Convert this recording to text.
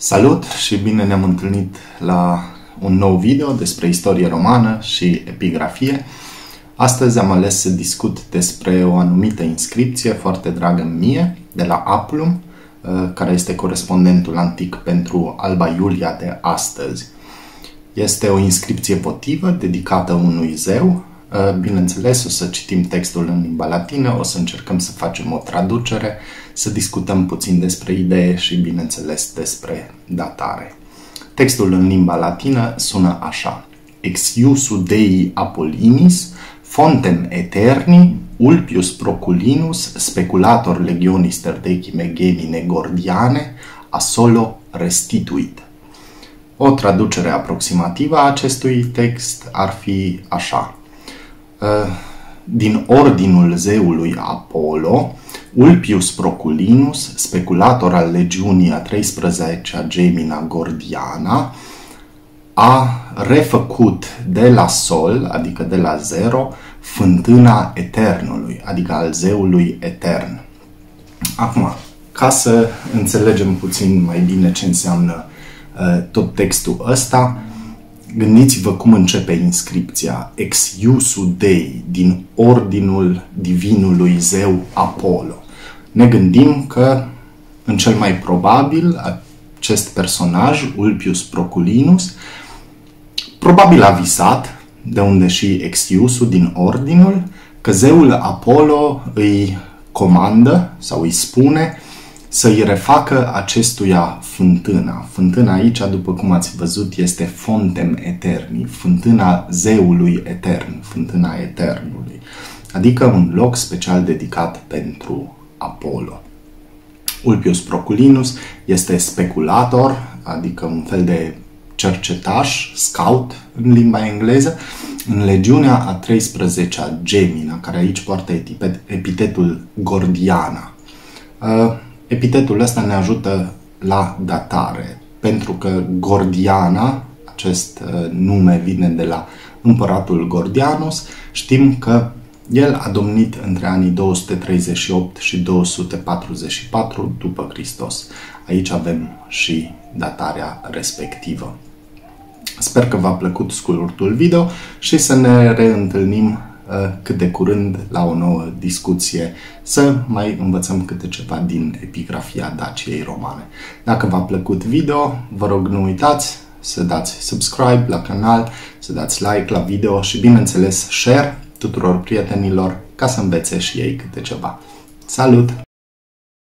Salut și bine ne-am întâlnit la un nou video despre istorie romană și epigrafie. Astăzi am ales să discut despre o anumită inscripție foarte dragă mie, de la Aplum, care este corespondentul antic pentru Alba Iulia de astăzi. Este o inscripție votivă dedicată unui zeu. Bineînțeles, o să citim textul în limba latină, o să încercăm să facem o traducere, să discutăm puțin despre idee și, bineînțeles, despre datare. Textul în limba latină sună așa: Ex iusu Dei Apollinis, fontem aeterni, ulpius proculinus, speculator legionis terdecime gemine gordiane, a solo restituit. O traducere aproximativă a acestui text ar fi așa: din ordinul zeului Apollo, Ulpius Proculinus, speculator al legiunii a 13-a gemina gordiana, a refăcut de la sol, adică de la zero, fântâna eternului, adică al zeului etern. Acum, ca să înțelegem puțin mai bine ce înseamnă tot textul ăsta, gândiți-vă cum începe inscripția: Ex iusu Dei, din ordinul divinului zeu Apollo. Ne gândim că, în cel mai probabil, acest personaj, Ulpius Proculinus, probabil a visat, de unde și ex iusu, din ordinul, că zeul Apollo îi comandă sau îi spune să-i refacă acestuia fântâna. Fântâna aici, după cum ați văzut, este fontem eterni, fântâna zeului etern, fântâna eternului, adică un loc special dedicat pentru Apollo. Ulpius Proculinus este speculator, adică un fel de cercetaș, scout în limba engleză, în legiunea a 13-a gemina, care aici poartă epitetul gordiana. Epitetul ăsta ne ajută la datare, pentru că Gordiana, acest nume vine de la împăratul Gordianus, știm că el a domnit între anii 238 și 244 după Hristos. Aici avem și datarea respectivă. Sper că v-a plăcut scurtul video și să ne reîntâlnim cât de curând la o nouă discuție, să mai învățăm câte ceva din epigrafia Daciei romane. Dacă v-a plăcut video, vă rog nu uitați să dați subscribe la canal, să dați like la video și, bineînțeles, share tuturor prietenilor ca să învețe și ei câte ceva. Salut!